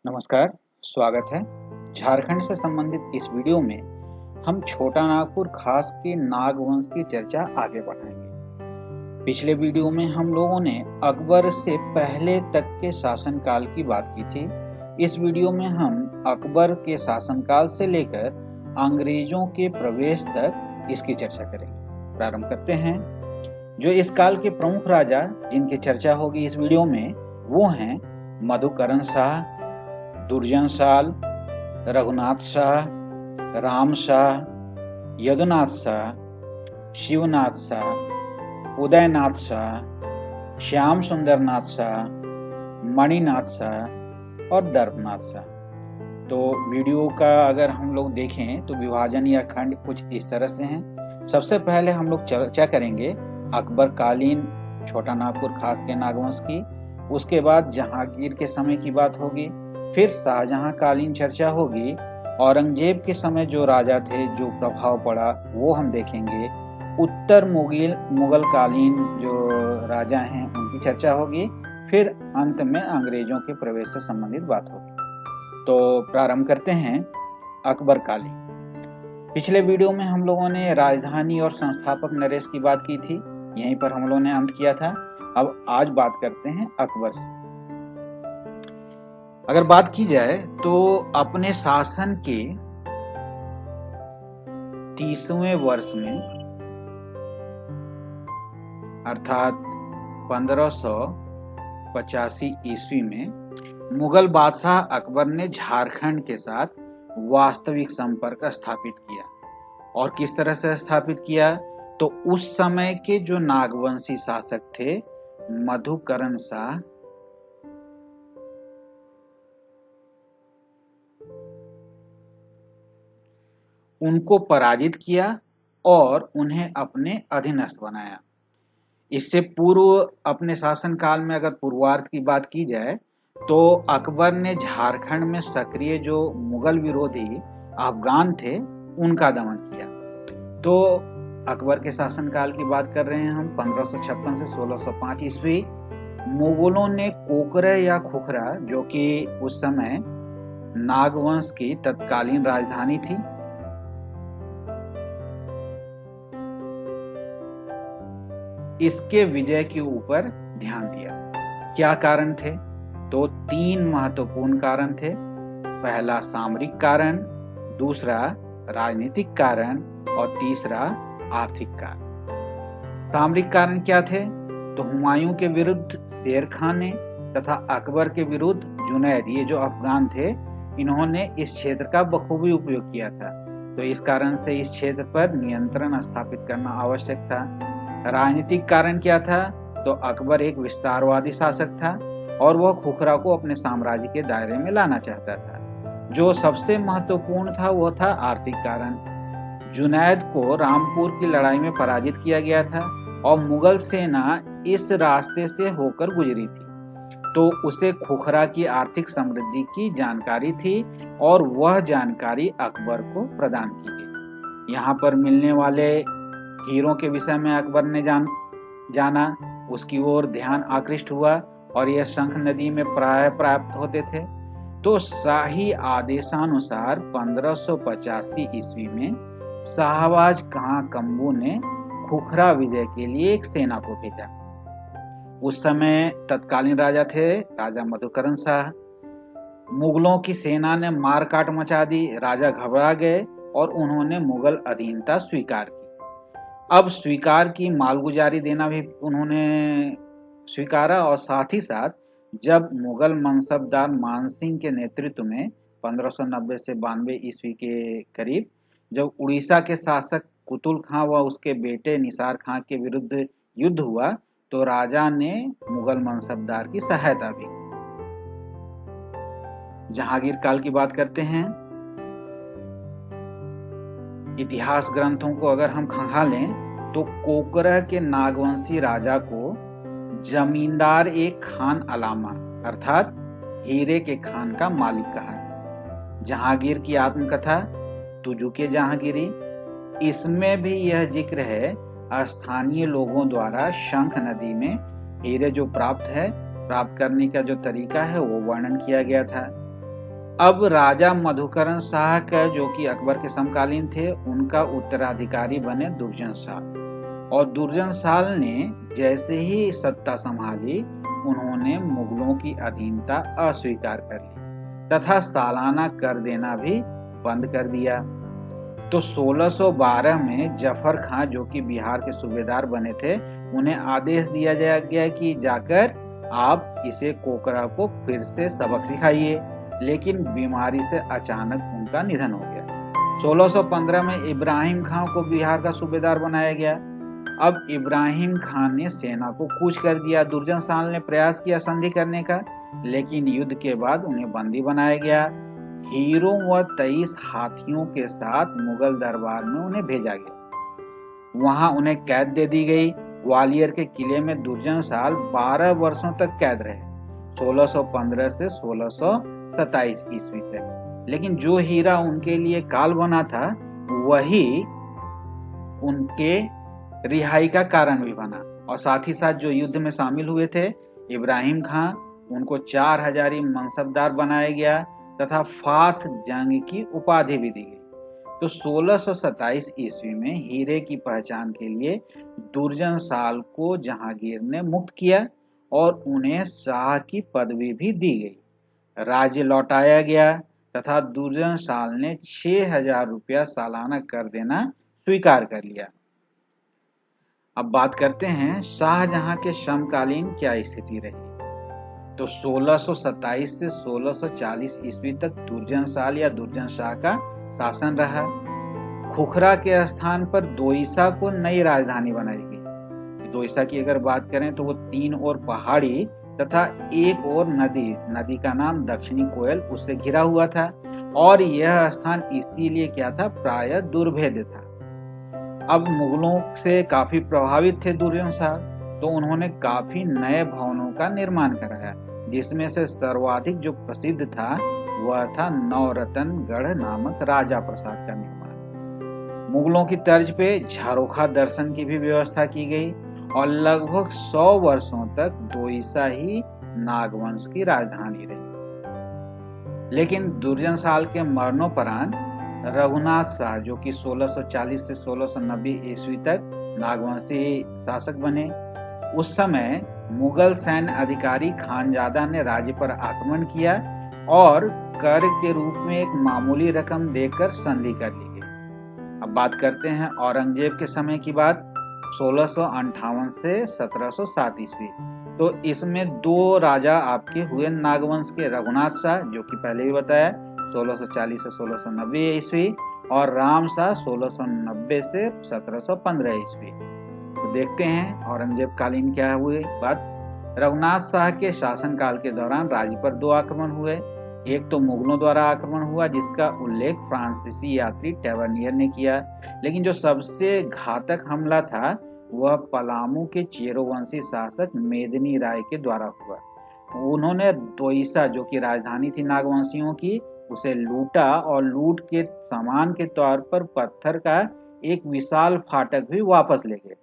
नमस्कार, स्वागत है। झारखंड से संबंधित इस वीडियो में हम छोटा नागपुर खास के नागवंश की चर्चा आगे बढ़ाएंगे। पिछले वीडियो में हम लोगों ने अकबर से पहले तक के शासनकाल की बात की थी। इस वीडियो में हम अकबर के शासनकाल से लेकर अंग्रेजों के प्रवेश तक इसकी चर्चा करेंगे। प्रारंभ करते हैं। जो इस काल के प्रमुख राजा जिनकी चर्चा होगी इस वीडियो में वो हैं मधुकरण शाह, दुर्जन साल, रघुनाथ शाह, राम शाह, यदुनाथ शाह, शिवनाथ शाह, उदयनाथ शाह, श्याम सुंदरनाथ शाह, मणिनाथ शाह और दर्पनाथ शाह। तो वीडियो का अगर हम लोग देखें तो विभाजन या खंड कुछ इस तरह से हैं। सबसे पहले हम लोग चर्चा करेंगे अकबर कालीन छोटा नागपुर खास के नागवंश की। उसके बाद जहांगीर के समय की बात होगी, फिर शाहजहां कालीन चर्चा होगी। औरंगजेब के समय जो राजा थे, जो प्रभाव पड़ा वो हम देखेंगे। उत्तर मुगल कालीन जो राजा हैं उनकी चर्चा होगी। फिर अंत में अंग्रेजों के प्रवेश से संबंधित बात होगी। तो प्रारंभ करते हैं अकबर कालीन। पिछले वीडियो में हम लोगों ने राजधानी और संस्थापक नरेश की बात की थी, यहीं पर हम लोगों ने अंत किया था। अब आज बात करते हैं अकबर से। अगर बात की जाए तो अपने शासन के 30वें वर्ष में अर्थात 1585 ईस्वी में मुगल बादशाह अकबर ने झारखंड के साथ वास्तविक संपर्क स्थापित किया। और किस तरह से स्थापित किया? तो उस समय के जो नागवंशी शासक थे मधुकरण शाह, उनको पराजित किया और उन्हें अपने अधीनस्थ बनाया। इससे पूर्व अपने शासनकाल में अगर पूर्वार्ध की बात की जाए तो अकबर ने झारखंड में सक्रिय जो मुगल विरोधी अफगान थे उनका दमन किया। तो अकबर के शासनकाल की बात कर रहे हैं हम 1556 से 1605 ईस्वी। मुगलों ने कोकरा या खुखरा, जो कि उस समय नागवंश की तत्कालीन राजधानी थी, इसके विजय के ऊपर ध्यान दिया। क्या कारण थे? तो 3 महत्वपूर्ण कारण थे। पहला सामरिक कारण, दूसरा राजनीतिक कारण और तीसरा आर्थिक कारण। सामरिक कारण क्या थे? तो हुमायूं के विरुद्ध शेर खान ने तथा अकबर के विरुद्ध जुनैद, ये जो अफगान थे, इन्होंने इस क्षेत्र का बखूबी उपयोग किया था। तो इस कारण से इस क्षेत्र पर नियंत्रण स्थापित करना आवश्यक था। राजनीतिक कारण क्या था? तो अकबर एक विस्तारवादी शासक था और वह खुखरा को अपने साम्राज्य के दायरे में लाना चाहता था। जो सबसे महत्वपूर्ण था वो था आर्थिक कारण। जुनैद को रामपुर की लड़ाई में पराजित किया गया था और मुगल सेना इस रास्ते से होकर गुजरी थी, तो उसे खुखरा की आर्थिक समृद्धि की जानकारी थी और वह जानकारी अकबर को प्रदान की गई। यहाँ पर मिलने वाले हीरों के विषय में अकबर ने जाना, उसकी ओर ध्यान आकृष्ट हुआ और यह शंख नदी में प्राय प्राप्त होते थे। तो शाही आदेशानुसार 1585 ईस्वी में शाहबाज खां कम्बू ने खुखरा विजय के लिए एक सेना को भेजा। उस समय तत्कालीन राजा थे राजा मधुकरण शाह। मुगलों की सेना ने मारकाट मचा दी, राजा घबरा गए और उन्होंने मुगल अधीनता स्वीकार की। अब स्वीकार की, मालगुजारी देना भी उन्होंने स्वीकारा और साथ ही साथ जब मुगल मनसबदार मानसिंह के नेतृत्व में 1590 से 92 ईस्वी के करीब जब उड़ीसा के शासक कुतुल खां व उसके बेटे निसार खां के विरुद्ध युद्ध हुआ तो राजा ने मुगल मनसबदार की सहायता भी। जहांगीर काल की बात करते हैं। इतिहास ग्रंथों को अगर हम खंगालें तो कोकरा के नागवंशी राजा को जमींदार एक खान अलामा अर्थात हीरे के खान का मालिक कहा है। जहांगीर की आत्मकथा तुजुके जहांगीरी, इसमें भी यह जिक्र है स्थानीय लोगों द्वारा शंख नदी में हीरे जो प्राप्त करने का जो तरीका है वो वर्णन किया गया था। अब राजा मधुकरण शाह का, जो कि अकबर के समकालीन थे, उनका उत्तराधिकारी बने दुर्जन शाह। और दुर्जन शाह ने जैसे ही सत्ता संभाली, उन्होंने मुगलों की अधीनता अस्वीकार कर ली तथा सालाना कर देना भी बंद कर दिया। तो 1612 में जफर खां, जो कि बिहार के सूबेदार बने थे, उन्हें आदेश दिया गया कि जाकर आप इसे कोकरा को फिर से सबक सिखाइए। लेकिन बीमारी से अचानक उनका निधन हो गया। 1615 में इब्राहिम खां को बिहार का सूबेदार बनाया गया। अब इब्राहिम खान ने सेना को कूच कर दिया। दुर्जन शाह ने प्रयास किया संधि करने का, लेकिन युद्ध के बाद उन्हें बंदी बनाया गया। हीरों व 23 हाथियों के साथ मुगल दरबार में उन्हें भेजा गया। वहां उन्हें कैद दे दी गई। ग्वालियर के किले में दुर्जन शाह 12 वर्षों तक कैद रहे, 1615 से 1627 ईस्वी तक। लेकिन जो हीरा उनके लिए काल बना था, वही उनके रिहाई का कारण भी बना। और साथ ही साथ जो युद्ध में शामिल हुए थे इब्राहिम खां, उनको 4000 मनसबदार बनाया गया तथा फाथ जंग की उपाधि भी दी गई। तो 1627 ईस्वी में हीरे की पहचान के लिए दुर्जन शाह को जहांगीर ने मुक्त किया और उन्हें शाह की पदवी भी दी गई। राज्य लौटाया गया तथा दुर्जन शाह ने 6000 रुपया सालाना कर देना स्वीकार कर लिया। अब बात करते हैं शाहजहां के समकालीन क्या स्थिति रही। तो 1627 से 1640 ईस्वी तक दुर्जन शाह या दुर्जन शाह का शासन रहा। खुखरा के स्थान पर दोईसा को नई राजधानी बनाई गई। दोईसा की अगर बात करें तो वो 3 ओर पहाड़ी तथा एक और नदी का नाम दक्षिणी कोयल उससे घिरा हुआ था। और यह स्थान इसीलिए क्या था, प्रायः दुर्भेद्य था। अब मुगलों से काफी प्रभावित थे दुर्जन शाह, तो उन्होंने काफी नए भवनों का निर्माण कराया, जिसमें से सर्वाधिक जो प्रसिद्ध था वह था नवरत्नगढ़ नामक राजा प्रासाद का निर्माण। मुगलों की तर्ज पे झरोखा दर्शन की भी व्यवस्था की गई और लगभग 100 वर्षों तक दोईसा ही नागवंश की राजधानी रही। लेकिन दुर्जन शाह के मरणोपरांत रघुनाथ शाह, जो कि 1640 से 1690 ईस्वी तक नागवंशी शासक बने, उस समय मुगल सैन्य अधिकारी खानजादा ने राज्य पर आक्रमण किया और कर के रूप में एक मामूली रकम देकर संधि कर ली गई। अब बात करते हैं औरंगजेब के समय की बात, 1658 से 1707 ईस्वी। तो इसमें 2 राजा आपके हुए नागवंश के, रघुनाथ शाह जो कि पहले ही बताया 1640 से 1690 ईस्वी, और राम शाह 1690 से 1715 ईस्वी। तो देखते हैं औरंगजेब कालीन क्या हुए बात। रघुनाथ शाह के शासनकाल के दौरान राज्य पर 2 आक्रमण हुए। एक तो मुगलों द्वारा आक्रमण हुआ, जिसका उल्लेख फ्रांसीसी यात्री टेवर्नियर ने किया। लेकिन जो सबसे घातक हमला था वह पलामू के चेरोवंशी शासक मेदिनी राय के द्वारा हुआ। उन्होंने दोईसा, जो कि राजधानी थी नागवंशियों की, उसे लूटा और लूट के सामान के तौर पर पत्थर का एक विशाल फाटक भी वापस ले गए।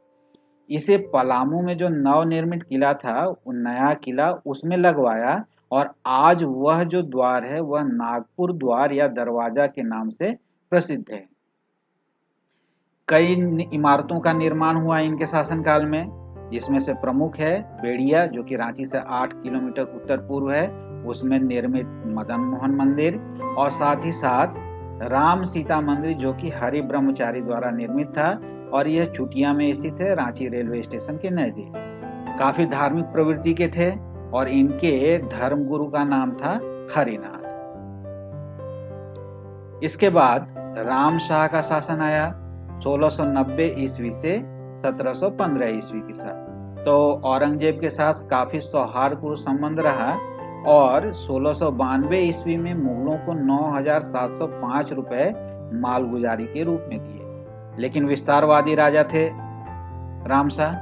इसे पलामू में जो नवनिर्मित किला था, वो नया किला उसमें लगवाया और आज वह जो द्वार है वह नागपुर द्वार या दरवाजा के नाम से प्रसिद्ध है। कई इमारतों का निर्माण हुआ इनके शासनकाल में, जिसमें से प्रमुख है बेड़िया, जो कि रांची से 8 किलोमीटर उत्तर पूर्व है, उसमें निर्मित मदन मोहन मंदिर, और साथ ही साथ राम सीता मंदिर जो कि हरि ब्रह्मचारी द्वारा निर्मित था और यह चुटिया में स्थित है, रांची रेलवे स्टेशन के नजदीक। काफी धार्मिक प्रवृत्ति के थे और इनके धर्मगुरु का नाम था हरिनाथ। इसके बाद राम शाह का शासन आया 1690 ईस्वी से 1715 ईस्वी के साथ। तो औरंगजेब के साथ काफी सौहार्दपूर्ण संबंध रहा और 1692 ईस्वी में मुगलों को 9705 रुपए मालगुजारी के रूप में दिए। लेकिन विस्तारवादी राजा थे राम शाह।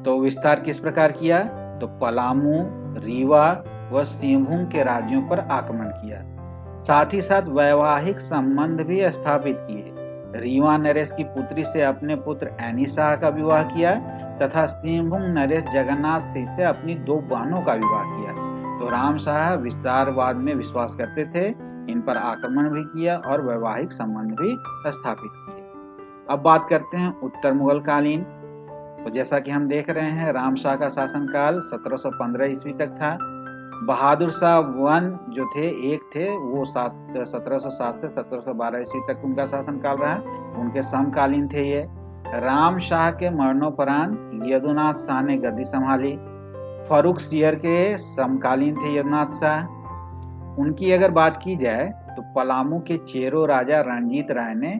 तो विस्तार किस प्रकार किया, तो पलामू, रीवा व सिंहभूम के राज्यों पर आक्रमण किया। साथ ही साथ वैवाहिक संबंध भी स्थापित किए। रीवा नरेश की पुत्री से अपने पुत्र ऐनी शाह का विवाह किया तथा सिंहभूम नरेश जगन्नाथ सिंह से अपनी 2 बहनों का विवाह किया। तो तो राम शाह विस्तारवाद में विश्वास करते थे, इन पर आक्रमण भी किया और वैवाहिक संबंध भी स्थापित किए। अब बात करते हैं उत्तर मुगल कालीन। तो जैसा कि हम देख रहे हैं, राम शाह का शासनकाल 1715 ईस्वी तक था। बहादुर शाह वन जो थे, एक थे, वो 1707 से 1712 ईस्वी तक उनका शासनकाल रहा, उनके समकालीन थे ये। राम शाह के मरणोपरांत यदुनाथ शाह ने गद्दी संभाली। फर्रुख सियर के समकालीन थे यदुनाथ शाह। उनकी अगर बात की जाए तो पलामू के चेरो राजा रणजीत राय ने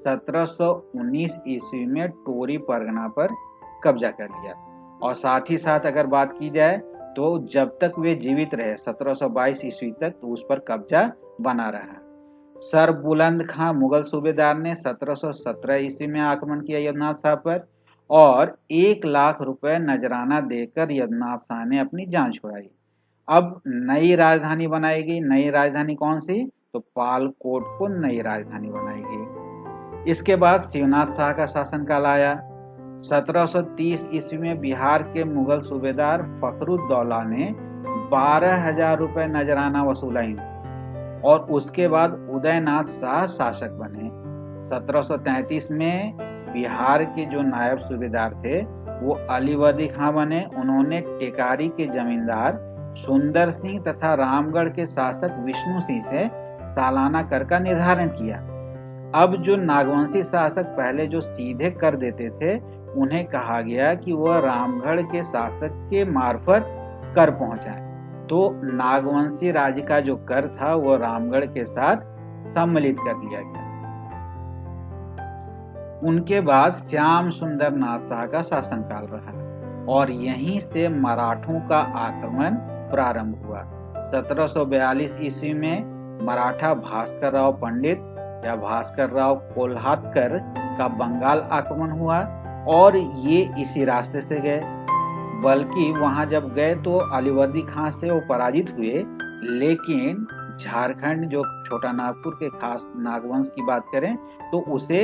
1719 ईस्वी में टोरी परगना पर कब्जा कर लिया। और साथ ही साथ अगर बात की जाए तो जब तक वे जीवित रहे 1722 ईस्वी तक, तो उस पर कब्जा बना रहा। सर बुलंद खां मुगल सूबेदार ने 1717 ईस्वी में आक्रमण किया यदुनाथ शाह पर और 1 लाख रुपए नजराना देकर यदुनाथ शाह ने अपनी जान छुड़ाई। अब नई राजधानी बनाई गई। नई राजधानी कौन सी? तो पालकोट को नई राजधानी बनाई गई। इसके बाद शिवनाथ शाह का शासनकाल आया। 1730 ईस्वी में बिहार के मुगल सूबेदार फखरुद्दौला ने 12,000 रुपए नजराना वसूला इनसे और उसके बाद उदयनाथ शाह शासक बने। 1733 में बिहार के जो नायब सूबेदार थे वो अलीवर्दी खां बने। उन्होंने टेकारी के जमींदार सुंदर सिंह तथा रामगढ़ के शासक विष्णु सिंह से सालाना कर का निर्धारण किया। अब जो नागवंशी शासक पहले जो सीधे कर देते थे, उन्हें कहा गया कि वह रामगढ़ के शासक के मार्फत कर पहुंचाए। तो नागवंशी राज्य का जो कर था वह रामगढ़ के साथ सम्मिलित कर लिया गया। उनके बाद श्याम सुंदर नाथ शाह का शासनकाल रहा और यहीं से मराठों का आक्रमण प्रारंभ हुआ। 1742 ईस्वी में मराठा भास्कर राव पंडित या भास्कर राव कोल्हाटकर का बंगाल आक्रमण हुआ और ये इसी रास्ते से गए। बल्कि वहां जब गए तो अलीवर्दी खां से वो पराजित हुए, लेकिन झारखंड जो छोटा नागपुर के खास नागवंश की बात करें तो उसे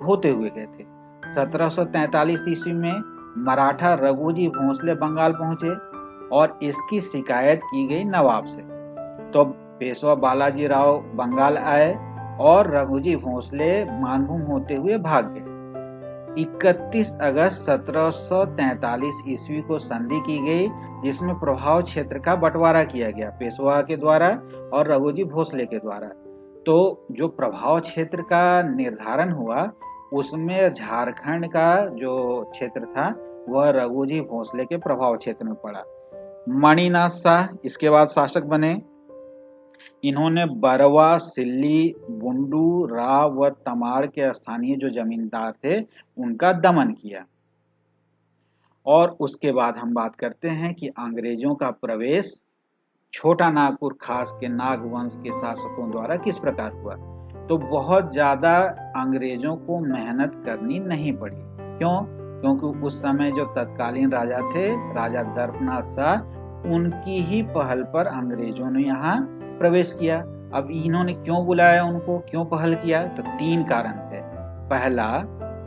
होते हुए गए थे। 1743 ईस्वी में मराठा रघुजी भोसले बंगाल पहुंचे और इसकी शिकायत की गई नवाब से। तो पेशवा बालाजी राव बंगाल आए और रघुजी भोसले मानभूम होते हुए भाग गए। 31 अगस्त 1743 ईस्वी को संधि की गई, जिसमें प्रभाव क्षेत्र का बंटवारा किया गया पेशवा के द्वारा और रघुजी भोसले के द्वारा। तो जो प्रभाव क्षेत्र का निर्धारण हुआ उसमें झारखंड का जो क्षेत्र था वह रघुजी भोसले के प्रभाव क्षेत्र में पड़ा। मणिनाथ शाह इसके बाद शासक बने। इन्होंने बरवा, सिल्ली, बुंडू, राव व तमाड़ के स्थानीय जो जमींदार थे उनका दमन किया। और उसके बाद हम बात करते हैं कि अंग्रेजों का प्रवेश छोटा नागपुर खास के नागवंश के शासकों द्वारा किस प्रकार हुआ। तो बहुत ज्यादा अंग्रेजों को मेहनत करनी नहीं पड़ी। क्यों? क्योंकि उस समय जो तत्कालीन राजा थे, राजा दर्पनाथ शाह, उनकी ही पहल पर अंग्रेजों ने यहाँ प्रवेश किया। अब इन्होंने क्यों बुलाया, उनको क्यों पहल किया? तो 3 कारण थे। पहला,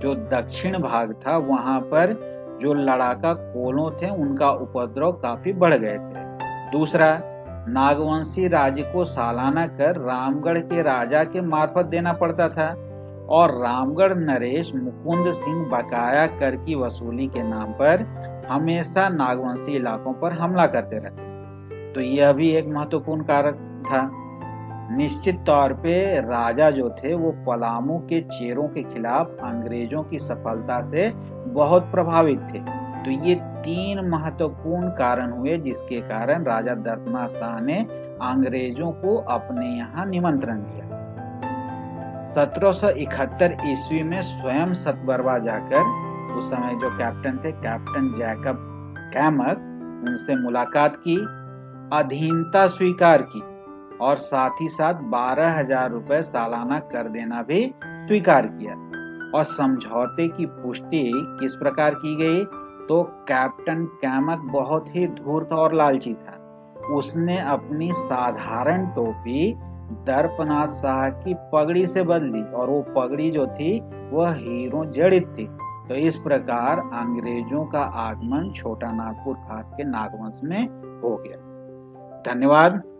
जो दक्षिण भाग था वहां पर जो लड़ाका कोलों थे उनका उपद्रव काफी बढ़ गए थे। दूसरा, नागवंशी राज्य को सालाना कर रामगढ़ के राजा के मार्फत देना पड़ता था और रामगढ़ नरेश मुकुंद सिंह बकाया कर की वसूली के नाम पर हमेशा नागवंशी इलाकों पर हमला करते रहते। तो यह भी एक महत्वपूर्ण कारक था। निश्चित तौर पे राजा जो थे वो पलामू के चेरों के खिलाफ अंग्रेजों की सफलता से बहुत प्रभावित थे। तो ये 3 महत्वपूर्ण कारण हुए जिसके कारण राजा दर्पनाथ शाह ने अंग्रेजों को अपने यहाँ निमंत्रण दिया। 1771 ईस्वी में स्वयं सतबरवा जाकर उस समय जो कैप्टन थे, कैप्टन जैकब कैमक, उनसे मुलाकात की, अधीनता स्वीकार की और साथ ही साथ 12,000 रुपए सालाना कर देना भी स्वीकार किया। और समझौते की पुष्टि किस प्रकार की गई? तो कैप्टन कैमक बहुत ही धूर्त और लालची था। उसने अपनी साधारण टोपी दर्पनाथ शाह की पगड़ी से बदली और वो पगड़ी जो थी वह हीरों जड़ित थी। तो इस प्रकार अंग्रेजों का आगमन छोटा नागपुर खास के नागवंश में हो गया। धन्यवाद।